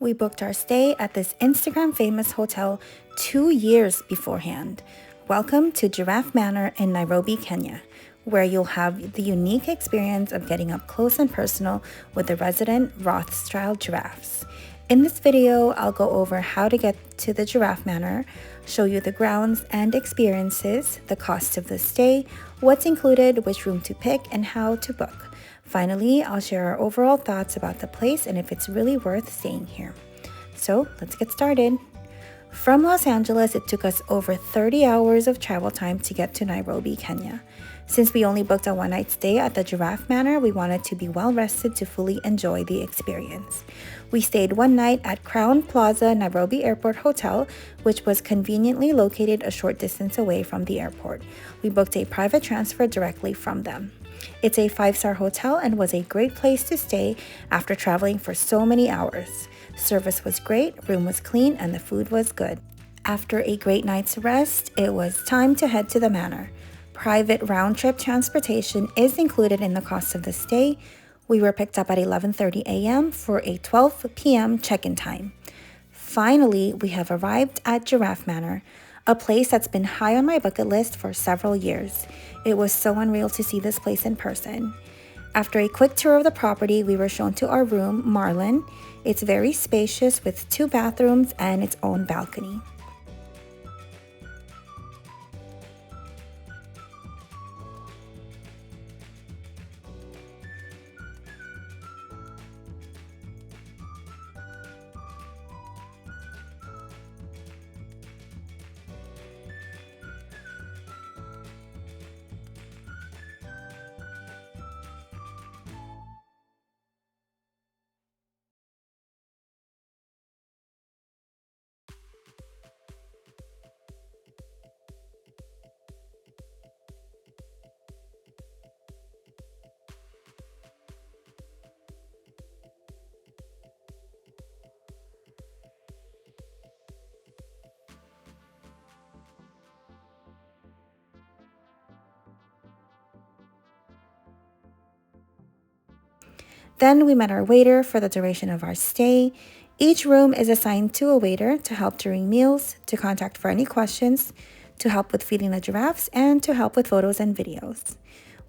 We booked our stay at this Instagram famous hotel 2 years beforehand. Welcome to Giraffe Manor in Nairobi, Kenya, where you'll have the unique experience of getting up close and personal with the resident Rothschild giraffes. In this video, I'll go over how to get to the Giraffe Manor, show you the grounds and experiences, the cost of the stay, what's included, which room to pick, and how to book. Finally, I'll share our overall thoughts about the place and if it's really worth staying here. So let's get started. From Los Angeles, it took us over 30 hours of travel time to get to Nairobi, Kenya. Since we only booked a one-night stay at the Giraffe Manor, we wanted to be well rested to fully enjoy the experience. We stayed one night at Crowne Plaza Nairobi Airport Hotel, which was conveniently located a short distance away from the airport. We booked a private transfer directly from them. It's a 5-star hotel and was a great place to stay after traveling for so many hours. Service was great, room was clean, and the food was good. After a great night's rest, it was time to head to the manor. Private round-trip transportation is included in the cost of the stay. We were picked up at 11:30 a.m. for a 12 p.m. check-in time. Finally, we have arrived at Giraffe Manor, a place that's been high on my bucket list for several years. It was so unreal to see this place in person. After a quick tour of the property, we were shown to our room, Marlon. It's very spacious with 2 bathrooms and its own balcony. Then we met our waiter for the duration of our stay. Each room is assigned to a waiter to help during meals, to contact for any questions, to help with feeding the giraffes, and to help with photos and videos.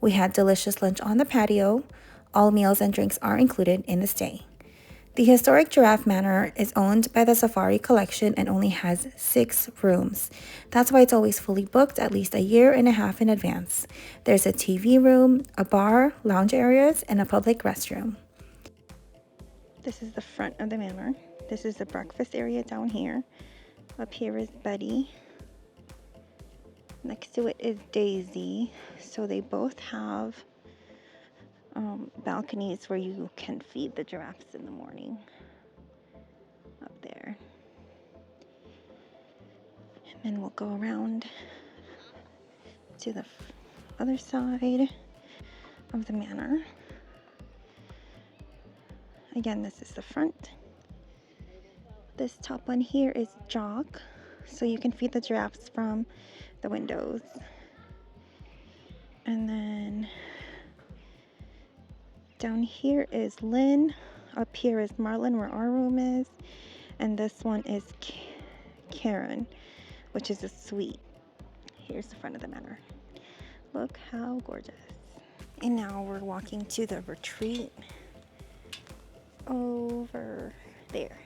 We had delicious lunch on the patio. All meals and drinks are included in the stay. The historic Giraffe Manor is owned by the Safari Collection and only has 6 rooms. That's why it's always fully booked at least a year and a half in advance. There's a TV room, a bar, lounge areas, and a public restroom. This is the front of the manor. This is the breakfast area down here. Up here is Betty. Next to it is Daisy. So they both have balconies where you can feed the giraffes in the morning. Up there. And then we'll go around to the other side of the manor. Again, this is the front. This top one here is Jock, so you can feed the giraffes from the windows. And then down here is Lynn. Up here is Marlon, where our room is. And this one is Karen, which is a suite. Here's the front of the manor. Look how gorgeous. And now we're walking to the retreat over there.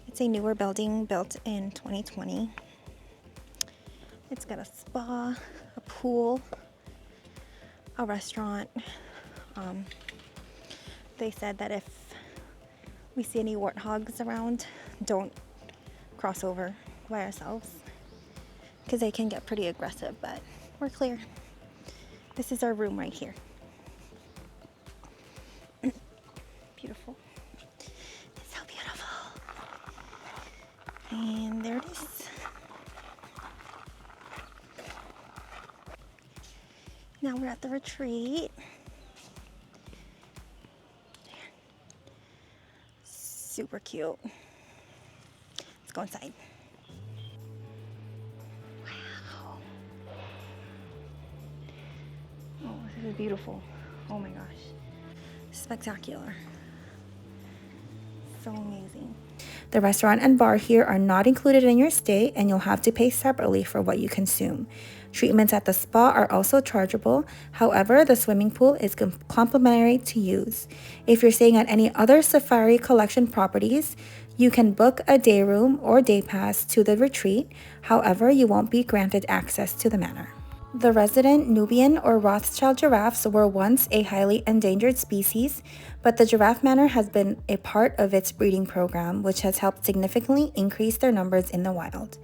It's a newer building built in 2020. It's got a spa, a pool, a restaurant. They said that if we see any warthogs around, don't cross over by ourselves because they can get pretty aggressive, but we're clear. This is our room right here. Beautiful. It's so beautiful. And there it is. Now we're at the retreat. Super cute. Let's go inside. Wow. Oh, this is beautiful. Oh my gosh. Spectacular. so amazing. The restaurant and bar here are not included in your stay, and you'll have to pay separately for what you consume. Treatments at the spa are also chargeable. However, the swimming pool is complimentary to use. If you're staying at any other Safari Collection properties, you can book a day room or day pass to the retreat. However, you won't be granted access to the manor. The resident Nubian or Rothschild giraffes were once a highly endangered species, but the Giraffe Manor has been a part of its breeding program, which has helped significantly increase their numbers in the wild.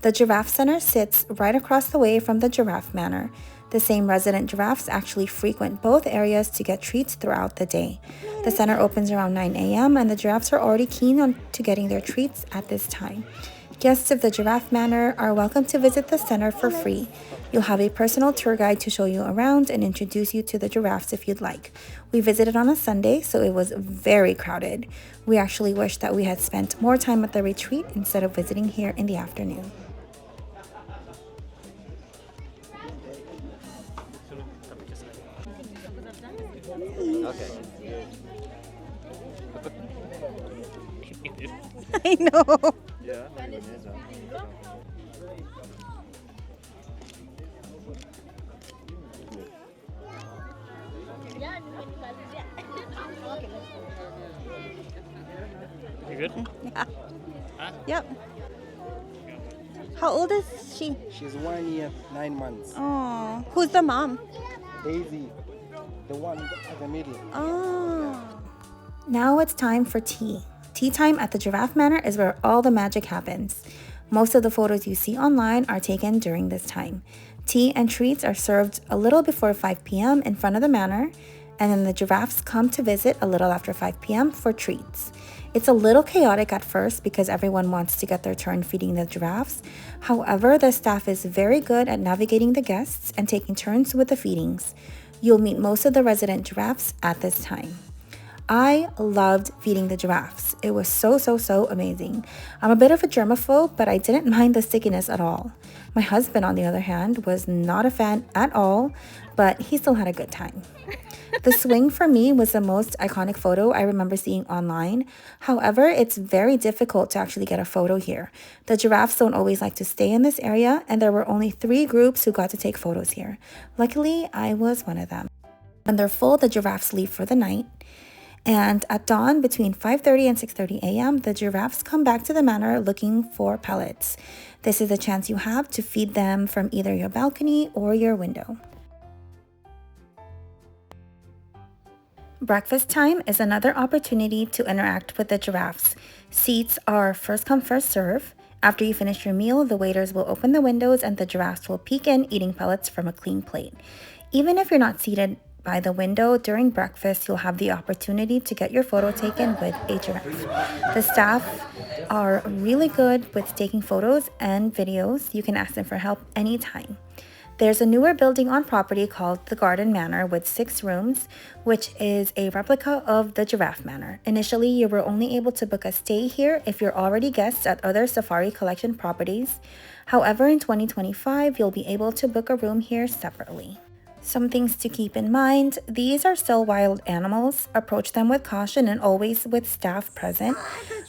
The Giraffe Center sits right across the way from the Giraffe Manor. The same resident giraffes actually frequent both areas to get treats throughout the day. The center opens around 9 a.m. and the giraffes are already keen on to getting their treats at this time. Guests of the Giraffe Manor are welcome to visit the center for free. You'll have a personal tour guide to show you around and introduce you to the giraffes if you'd like. We visited on a Sunday, so it was very crowded. We actually wish that we had spent more time at the retreat instead of visiting here in the afternoon. Okay. I know. Yeah. You good? Yeah. Huh? Yep. How old is she? She's 1 year, 9 months. Oh, who's the mom? Daisy, the one at the middle. Oh. Now it's time for tea. Tea time at the Giraffe Manor is where all the magic happens. Most of the photos you see online are taken during this time. Tea and treats are served a little before 5 p.m. in front of the manor, and then the giraffes come to visit a little after 5 p.m. for treats. It's a little chaotic at first because everyone wants to get their turn feeding the giraffes. However, the staff is very good at navigating the guests and taking turns with the feedings. You'll meet most of the resident giraffes at this time. I loved feeding the giraffes. It was so amazing. I'm a bit of a germaphobe, but I didn't mind the stickiness at all. My husband, on the other hand, was not a fan at all, but he still had a good time. The swing for me was the most iconic photo I remember seeing online. However, it's very difficult to actually get a photo here. The giraffes don't always like to stay in this area, and there were only 3 groups who got to take photos here. Luckily, I was one of them. When they're full, the giraffes leave for the night. And at dawn, between 5:30 and 6:30 a.m., the giraffes come back to the manor looking for pellets. This is a chance you have to feed them from either your balcony or your window. Breakfast time is another opportunity to interact with the giraffes. Seats are first come, first serve. After you finish your meal, the waiters will open the windows and the giraffes will peek in, eating pellets from a clean plate. Even if you're not seated by the window during breakfast, you'll have the opportunity to get your photo taken with a giraffe. The staff are really good with taking photos and videos. You can ask them for help anytime. There's a newer building on property called the Garden Manor with 6 rooms, which is a replica of the Giraffe Manor. Initially, you were only able to book a stay here if you're already guests at other Safari Collection properties. However, in 2025, you'll be able to book a room here separately. Some things to keep in mind: these are still wild animals. Approach them with caution and always with staff present.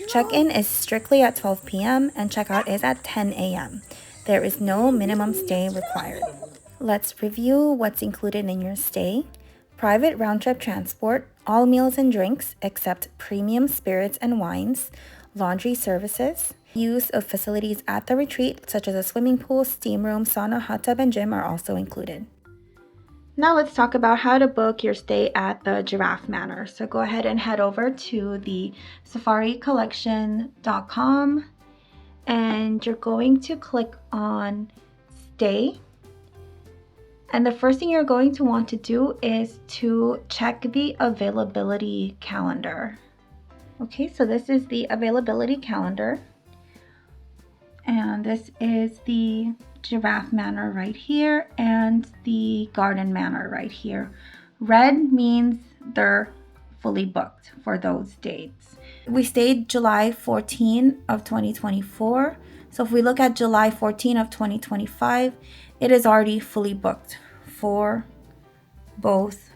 Check-in is strictly at 12 p.m. and checkout is at 10 a.m. There is no minimum stay required. Let's review what's included in your stay. Private round-trip transport, all meals and drinks except premium spirits and wines, laundry services, use of facilities at the retreat such as a swimming pool, steam room, sauna, hot tub, and gym are also included. Now let's talk about how to book your stay at the Giraffe Manor. So go ahead and head over to the safaricollection.com and you're going to click on stay. And the first thing you're going to want to do is to check the availability calendar. Okay, so this is the availability calendar. And this is the Giraffe Manor right here and the Garden Manor right here. Red means they're fully booked for those dates. We stayed July 14 of 2024. So if we look at July 14 of 2025, it is already fully booked for both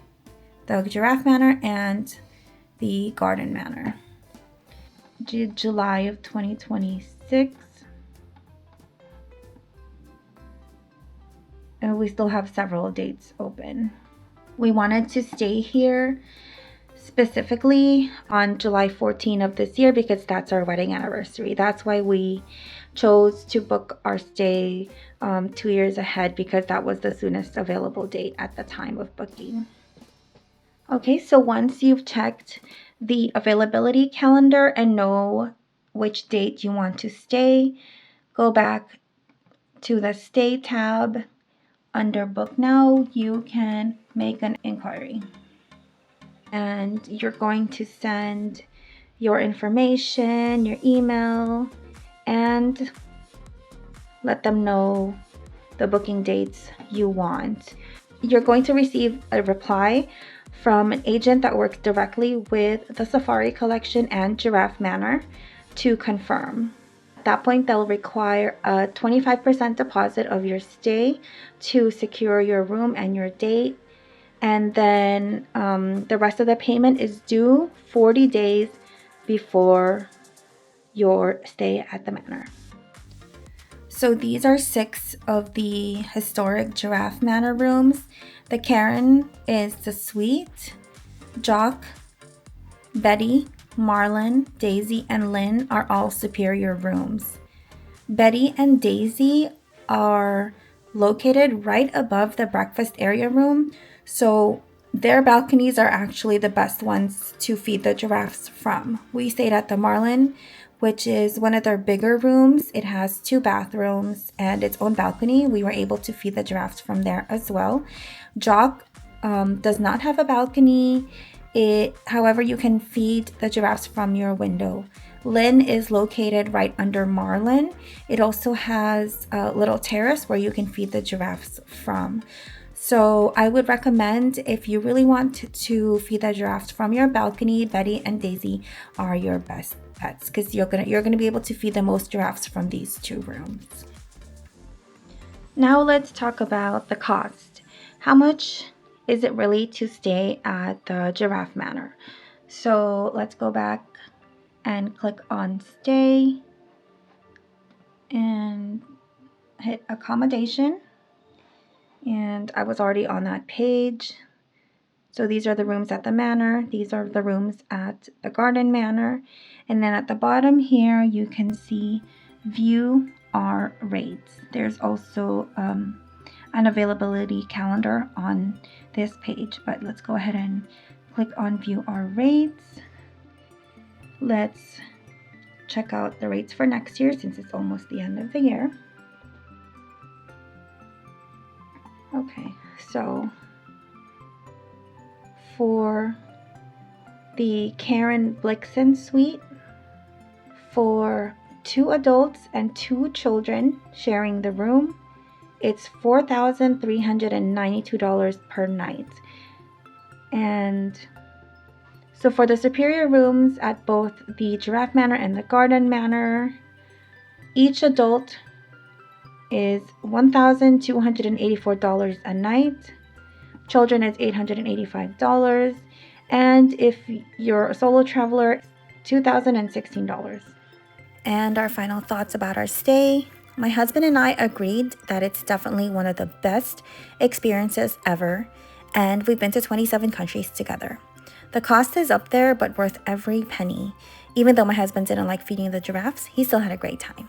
the Giraffe Manor and the Garden Manor. July of 2026. And we still have several dates open. We wanted to stay here specifically on July 14 of this year because that's our wedding anniversary. That's why we chose to book our stay 2 years ahead, because that was the soonest available date at the time of booking. Okay, so once you've checked the availability calendar and know which date you want to stay, go back to the Stay tab. Under Book Now, you can make an inquiry. And you're going to send your information, your email, and let them know the booking dates you want. You're going to receive a reply from an agent that works directly with the Safari Collection and Giraffe Manor to confirm. At that point, they'll require a 25% deposit of your stay to secure your room and your date. And then the rest of the payment is due 40 days before your stay at the manor. So these are 6 of the historic Giraffe Manor rooms. The Karen is the suite. Jock, Betty, Marlon, Daisy, and Lynn are all superior rooms. Betty and Daisy are located right above the breakfast area room, so their balconies are actually the best ones to feed the giraffes from. We stayed at the Marlon, which is one of their bigger rooms. It has 2 bathrooms and its own balcony. We were able to feed the giraffes from there as well. Jock does not have a balcony. However, you can feed the giraffes from your window. Lynn is located right under Marlon. It also has a little terrace where you can feed the giraffes from. So I would recommend, if you really want to feed the giraffes from your balcony, Betty and Daisy are your best bets, because you're gonna be able to feed the most giraffes from these 2 rooms. Now let's talk about the cost. How much is it really to stay at the Giraffe Manor? So let's go back and click on Stay and hit Accommodation. And I was already on that page. So these are the rooms at the manor. These are the rooms at the Garden Manor. And then at the bottom here, you can see View Our Rates. There's also an availability calendar on this page, but let's go ahead and click on View Our Rates. Let's check out the rates for next year since it's almost the end of the year. Okay, so for the Karen Blixen suite, for 2 adults and 2 children sharing the room, it's $4,392 per night. And so for the superior rooms at both the Giraffe Manor and the Garden Manor, each adult is $1,284 a night. Children is $885. And if you're a solo traveler, $2,016. And our final thoughts about our stay. My husband and I agreed that it's definitely one of the best experiences ever, and we've been to 27 countries together. The cost is up there, but worth every penny. Even though my husband didn't like feeding the giraffes, he still had a great time.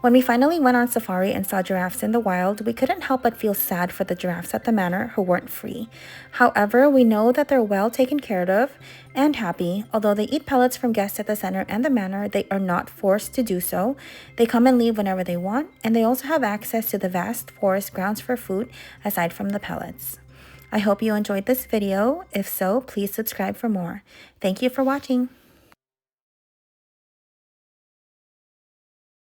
When we finally went on safari and saw giraffes in the wild, we couldn't help but feel sad for the giraffes at the manor who weren't free. However, we know that they're well taken care of and happy. Although they eat pellets from guests at the center and the manor, they are not forced to do so. They come and leave whenever they want, and they also have access to the vast forest grounds for food aside from the pellets. I hope you enjoyed this video. If so, please subscribe for more. Thank you for watching.